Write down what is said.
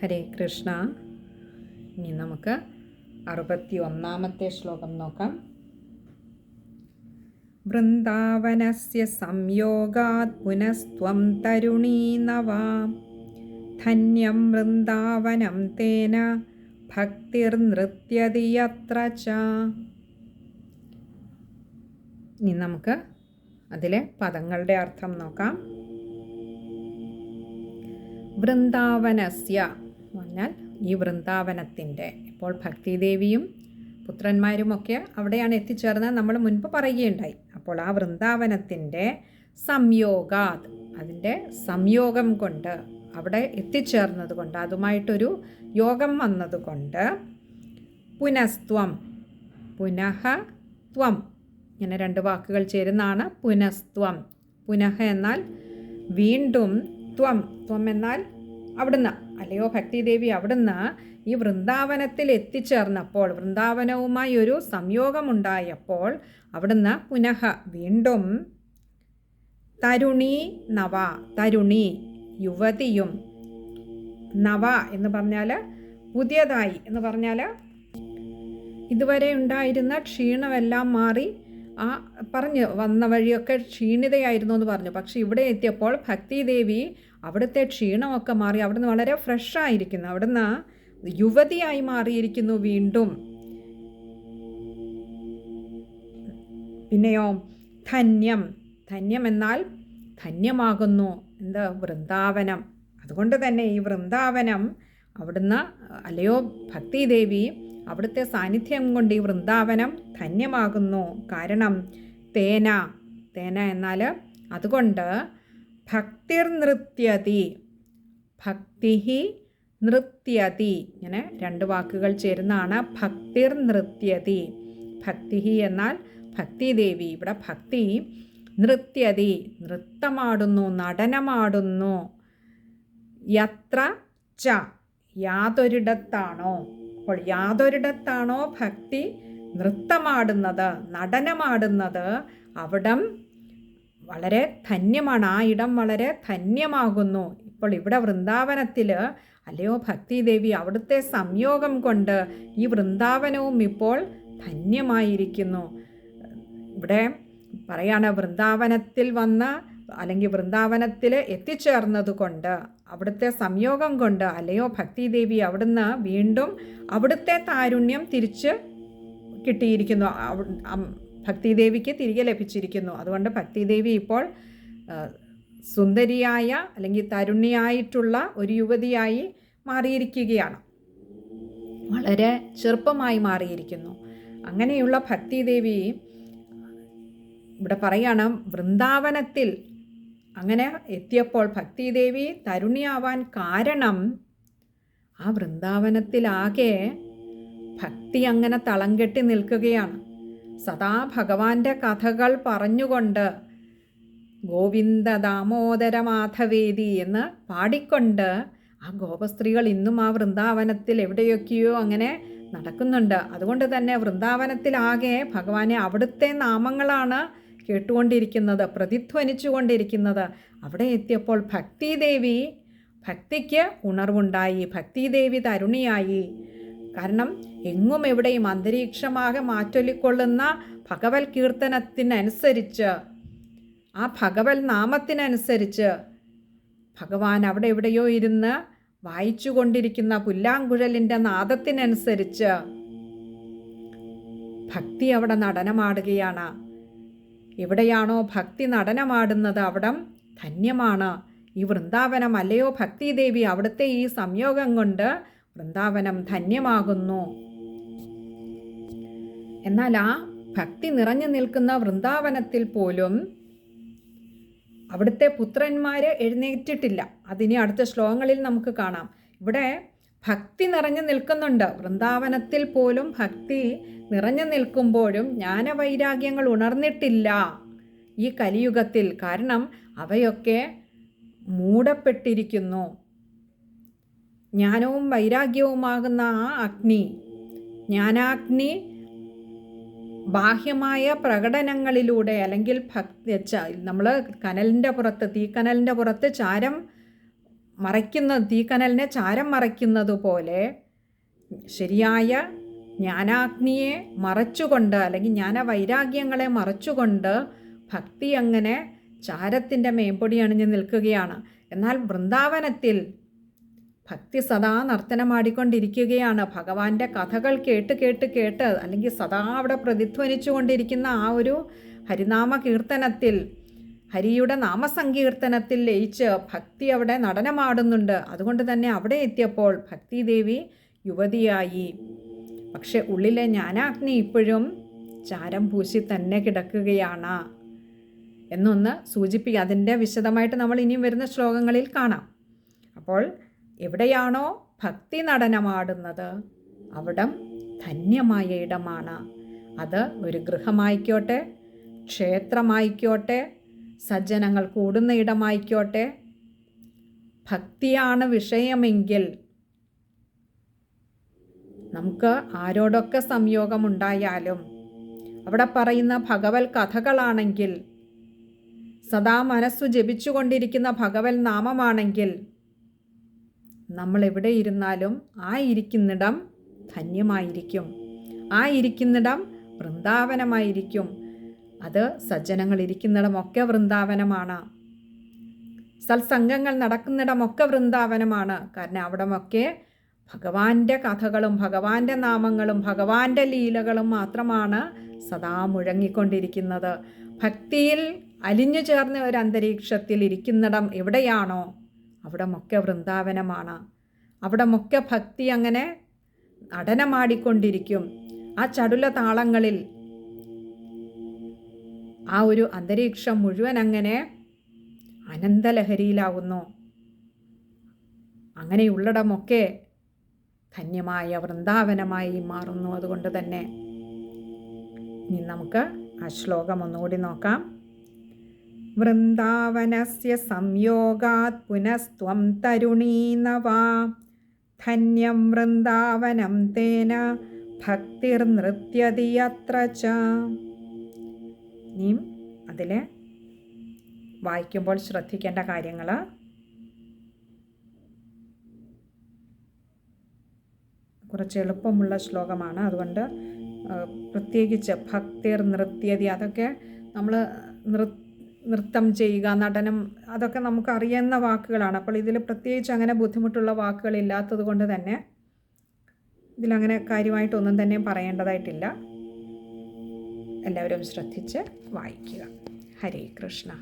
ഹരേ കൃഷ്ണ. ഇനി നമുക്ക് 61-ാമത്തെ ശ്ലോകം നോക്കാം. വൃന്ദാവനസ്യ സംയോഗാത് പുനസ്ത്വം തരുണീ നവാം ധന്യം വൃന്ദാവനം തേന ഭക്തിർനൃത്യതി യത്ര ച. ഇനി നമുക്ക് അതിലെ പദങ്ങളുടെ അർത്ഥം നോക്കാം. വൃന്ദാവനസ്യ എന്ന് പറഞ്ഞാൽ ഈ വൃന്ദാവനത്തിൻ്റെ, ഇപ്പോൾ ഭക്തിദേവിയും പുത്രന്മാരുമൊക്കെ അവിടെയാണ് എത്തിച്ചേർന്നത് നമ്മൾ മുൻപ് പറയുകയുണ്ടായി. അപ്പോൾ ആ വൃന്ദാവനത്തിൻ്റെ സംയോഗാത്, അതിൻ്റെ സംയോഗം കൊണ്ട്, അവിടെ എത്തിച്ചേർന്നത് കൊണ്ട്, അതുമായിട്ടൊരു യോഗം വന്നതുകൊണ്ട്, പുനസ്ത്വം, പുനഃ ത്വം, ഇങ്ങനെ രണ്ട് വാക്കുകൾ ചേരുന്നതാണ് പുനസ്ത്വം. പുനഃ എന്നാൽ വീണ്ടും, ത്വം, ത്വം എന്നാൽ അവിടുന്ന്, അല്ലയോ ഭക്തിദേവി അവിടുന്ന് ഈ വൃന്ദാവനത്തിൽ എത്തിച്ചേർന്നപ്പോൾ, വൃന്ദാവനവുമായി ഒരു സംയോഗമുണ്ടായപ്പോൾ അവിടുന്ന് പുനഃ വീണ്ടും, തരുണി നവ, തരുണി യുവതിയും, നവ എന്ന് പറഞ്ഞാൽ പുതിയതായി എന്ന് പറഞ്ഞാൽ ഇതുവരെ ഉണ്ടായിരുന്ന ക്ഷീണമെല്ലാം മാറി, ആ പറഞ്ഞു വന്ന വഴിയൊക്കെ ക്ഷീണിതയായിരുന്നു എന്ന് പറഞ്ഞു. പക്ഷെ ഇവിടെ എത്തിയപ്പോൾ ഭക്തിദേവി അവിടുത്തെ ക്ഷീണമൊക്കെ മാറി അവിടുന്ന് വളരെ ഫ്രഷായിരിക്കുന്നു, അവിടുന്ന് യുവതിയായി മാറിയിരിക്കുന്നു വീണ്ടും. പിന്നെയോ ധന്യം, ധന്യം എന്നാൽ ധന്യമാകുന്നു, എന്താ വൃന്ദാവനം. അതുകൊണ്ട് തന്നെ ഈ വൃന്ദാവനം അവിടുന്ന്, അല്ലയോ ഭക്തിദേവി അവിടുത്തെ സാന്നിധ്യം കൊണ്ട് ഈ വൃന്ദാവനം ധന്യമാകുന്നു. കാരണം തേന, തേന എന്നാൽ അതുകൊണ്ട്, ഭക്തിർനൃത്യതി, ഭക്തി നൃത്യതി, ഇങ്ങനെ രണ്ട് വാക്കുകൾ ചേരുന്നതാണ് ഭക്തിർനൃത്യതി. ഭക്തി എന്നാൽ ഭക്തിദേവി, ഇവിടെ ഭക്തി നൃത്യതി നൃത്തമാടുന്നു, നടനമാടുന്നു. യത്ര ച, യാതൊരിടത്താണോ, അപ്പോൾ യാതൊരിടത്താണോ ഭക്തി നൃത്തമാടുന്നത്, നടനമാടുന്നത്, അവിടം വളരെ ധന്യമാണ്, ആ ഇടം വളരെ ധന്യമാകുന്നു. ഇപ്പോൾ ഇവിടെ വൃന്ദാവനത്തിൽ, അല്ലയോ ഭക്തിദേവി അവിടുത്തെ സംയോഗം കൊണ്ട് ഈ വൃന്ദാവനവും ഇപ്പോൾ ധന്യമായിരിക്കുന്നു. ഇവിടെ പറയാണ്, വൃന്ദാവനത്തിൽ വന്ന, അല്ലെങ്കിൽ വൃന്ദാവനത്തിൽ എത്തിച്ചേർന്നത് കൊണ്ട്, അവിടുത്തെ സംയോഗം കൊണ്ട്, അല്ലയോ ഭക്തിദേവി അവിടുന്ന് വീണ്ടും അവിടുത്തെ താരുണ്യം തിരിച്ച് കിട്ടിയിരിക്കുന്നു, ഭക്തിദേവിക്ക് തിരികെ ലഭിച്ചിരിക്കുന്നു. അതുകൊണ്ട് ഭക്തിദേവി ഇപ്പോൾ സുന്ദരിയായ അല്ലെങ്കിൽ തരുണിയായിട്ടുള്ള ഒരു യുവതിയായി മാറിയിരിക്കുകയാണ്, വളരെ ചെറുപ്പമായി മാറിയിരിക്കുന്നു. അങ്ങനെയുള്ള ഭക്തിദേവി ഇവിടെ പറയാണ്, വൃന്ദാവനത്തിൽ അങ്ങനെ എത്തിയപ്പോൾ ഭക്തിദേവി തരുണിയാവാൻ കാരണം, ആ വൃന്ദാവനത്തിലാകെ ഭക്തി അങ്ങനെ തളം കെട്ടി നിൽക്കുകയാണ്. സദാ ഭഗവാന്റെ കഥകൾ പറഞ്ഞുകൊണ്ട്, ഗോവിന്ദ ദാമോദര മാധവേദി എന്ന് പാടിക്കൊണ്ട് ആ ഗോപസ്ത്രീകൾ ഇന്നും ആ വൃന്ദാവനത്തിൽ എവിടെയൊക്കെയോ അങ്ങനെ നടക്കുന്നുണ്ട്. അതുകൊണ്ട് തന്നെ വൃന്ദാവനത്തിലാകെ ഭഗവാനെ അവിടുത്തെ നാമങ്ങളാണ് കേട്ടുകൊണ്ടിരിക്കുന്നത്, പ്രതിധ്വനിച്ചു കൊണ്ടിരിക്കുന്നത്. അവിടെ എത്തിയപ്പോൾ ഭക്തിദേവി, ഭക്തിക്ക് ഉണർവുണ്ടായി, ഭക്തിദേവി തരുണിയായി. കാരണം എങ്ങും എവിടെയും അന്തരീക്ഷമാകെ മാറ്റൊലിക്കൊള്ളുന്ന ഭഗവത് കീർത്തനത്തിനനുസരിച്ച്, ആ ഭഗവത് നാമത്തിനനുസരിച്ച് ഭഗവാൻ അവിടെ എവിടെയോ ഇരുന്ന് വായിച്ചു കൊണ്ടിരിക്കുന്ന പുല്ലാങ്കുഴലിൻ്റെ നാദത്തിനനുസരിച്ച് ഭക്തി അവിടെ നടനമാടുകയാണ്. എവിടെയാണോ ഭക്തി നടനമാടുന്നത് അവിടം ധന്യമാണ് ഈ വൃന്ദാവനം. അല്ലയോ ഭക്തിദേവി അവിടുത്തെ ഈ സംയോഗം കൊണ്ട് വൃന്ദാവനം ധന്യമാകുന്നു. എന്നാൽ ആ ഭക്തി നിറഞ്ഞു നിൽക്കുന്ന വൃന്ദാവനത്തിൽ പോലും അവിടുത്തെ പുത്രന്മാർ എഴുന്നേറ്റിട്ടില്ല. അതിനി അടുത്ത ശ്ലോകങ്ങളിൽ നമുക്ക് കാണാം. ഇവിടെ ഭക്തി നിറഞ്ഞു നിൽക്കുന്നുണ്ട്, വൃന്ദാവനത്തിൽ പോലും ഭക്തി നിറഞ്ഞു നിൽക്കുമ്പോഴും ജ്ഞാനവൈരാഗ്യങ്ങൾ ഉണർന്നിട്ടില്ല ഈ കലിയുഗത്തിൽ. കാരണം അവയൊക്കെ മൂടപ്പെട്ടിരിക്കുന്നു. ജ്ഞാനവും വൈരാഗ്യവുമാകുന്ന ആ അഗ്നി, ജ്ഞാനാഗ്നി ബാഹ്യമായ പ്രകടനങ്ങളിലൂടെ, അല്ലെങ്കിൽ നമ്മൾ കനലിൻ്റെ പുറത്ത്, തീക്കനലിൻ്റെ പുറത്ത് ചാരം തീക്കനലിനെ ചാരം മറയ്ക്കുന്നത് പോലെ ശരിയായ ജ്ഞാനാഗ്നിയെ മറച്ചുകൊണ്ട്, അല്ലെങ്കിൽ ജ്ഞാനവൈരാഗ്യങ്ങളെ മറച്ചുകൊണ്ട് ഭക്തി അങ്ങനെ ചാരത്തിൻ്റെ മേമ്പൊടി അണിഞ്ഞ് നിൽക്കുകയാണ്. എന്നാൽ വൃന്ദാവനത്തിൽ ഭക്തി സദാ നർത്തനമാടിക്കൊണ്ടിരിക്കുകയാണ്. ഭഗവാന്റെ കഥകൾ കേട്ട് കേട്ട് കേട്ട്, അല്ലെങ്കിൽ സദാ അവിടെ പ്രതിധ്വനിച്ചു കൊണ്ടിരിക്കുന്ന ആ ഒരു ഹരിനാമ കീർത്തനത്തിൽ, ഹരിയുടെ നാമസങ്കീർത്തനത്തിൽ ലയിച്ച് ഭക്തി അവിടെ നടനമാടുന്നുണ്ട്. അതുകൊണ്ട് തന്നെ അവിടെ എത്തിയപ്പോൾ ഭക്തിദേവി യുവതിയായി. പക്ഷെ ഉള്ളിലെ ജ്ഞാനാഗ്നി ഇപ്പോഴും ചാരം പൂശി തന്നെ കിടക്കുകയാണ് എന്നൊന്ന് സൂചിപ്പിക്കുക. അതിൻ്റെ വിശദമായിട്ട് നമ്മൾ ഇനിയും വരുന്ന ശ്ലോകങ്ങളിൽ കാണാം. അപ്പോൾ എവിടെയാണോ ഭക്തി നടനമാടുന്നത് അവിടം ധന്യമായ ഇടമാണ്. അത് ഒരു ഗൃഹമായിക്കോട്ടെ, ക്ഷേത്രമായിക്കോട്ടെ, സജ്ജനങ്ങൾ കൂടുന്ന ഇടമായിക്കോട്ടെ, ഭക്തിയാണ് വിഷയമെങ്കിൽ നമുക്ക് ആരോടൊക്കെ സംയോഗമുണ്ടായാലും, അവിടെ പറയുന്ന ഭഗവത് കഥകളാണെങ്കിൽ, സദാ മനസ്സു ജപിച്ചുകൊണ്ടിരിക്കുന്ന ഭഗവത് നാമമാണെങ്കിൽ, നമ്മൾ എവിടെ ഇരുന്നാലും ആ ഇരിക്കുന്നിടം ധന്യമായിരിക്കും, ആ ഇരിക്കുന്നിടം വൃന്ദാവനമായിരിക്കും. അത് സജ്ജനങ്ങൾ ഇരിക്കുന്നിടമൊക്കെ വൃന്ദാവനമാണ്. സത്സംഗങ്ങൾ നടക്കുന്നിടമൊക്കെ വൃന്ദാവനമാണ്. കാരണം അവിടമൊക്കെ ഭഗവാന്റെ കഥകളും ഭഗവാന്റെ നാമങ്ങളും ഭഗവാന്റെ ലീലകളും മാത്രമാണ് സദാ മുഴങ്ങിക്കൊണ്ടിരിക്കുന്നത്. ഭക്തിയിൽ അലിഞ്ഞു ചേർന്ന ഒരു അന്തരീക്ഷത്തിൽ ഇരിക്കുന്നിടം എവിടെയാണോ അവിടമൊക്കെ വൃന്ദാവനമാണ്. അവിടമൊക്കെ ഭക്തി അങ്ങനെ നടനമാടിക്കൊണ്ടിരിക്കും. ആ ചടുല താളങ്ങളിൽ ആ ഒരു അന്തരീക്ഷം മുഴുവൻ അങ്ങനെ അനന്തലഹരിയിലാവുന്നു. അങ്ങനെയുള്ളിടമൊക്കെ ധന്യമായ വൃന്ദാവനമായി മാറുന്നു. അതുകൊണ്ട് തന്നെ ഇനി നമുക്ക് ആ ശ്ലോകം ഒന്നുകൂടി നോക്കാം. വൃന്ദാവനസ്യ സംയോഗാത് പുനസ്ത്വം തരുണീ നവാ ധന്യം വൃന്ദാവനം തേന ഭക്തിർനൃത്യതി യത്ര ച. ഇനിയും അതിൽ വായിക്കുമ്പോൾ ശ്രദ്ധിക്കേണ്ട കാര്യങ്ങൾ: കുറച്ച് എളുപ്പമുള്ള ശ്ലോകമാണ്. അതുകൊണ്ട് പ്രത്യേകിച്ച് ഭക്തിർ നൃത്യതി, അതൊക്കെ നമ്മൾ നൃത്തം ചെയ്യുക, നടനം, അതൊക്കെ നമുക്ക് അറിയുന്ന വാക്കുകളാണ്. അപ്പോൾ ഇതിൽ പ്രത്യേകിച്ച് അങ്ങനെ ബുദ്ധിമുട്ടുള്ള വാക്കുകളില്ലാത്തത് കൊണ്ട് തന്നെ ഇതിലങ്ങനെ കാര്യമായിട്ടൊന്നും തന്നെ പറയേണ്ടതായിട്ടില്ല. എല്ലാവരും ശ്രദ്ധിച്ച് വായിക്കുക. ഹരേ കൃഷ്ണ.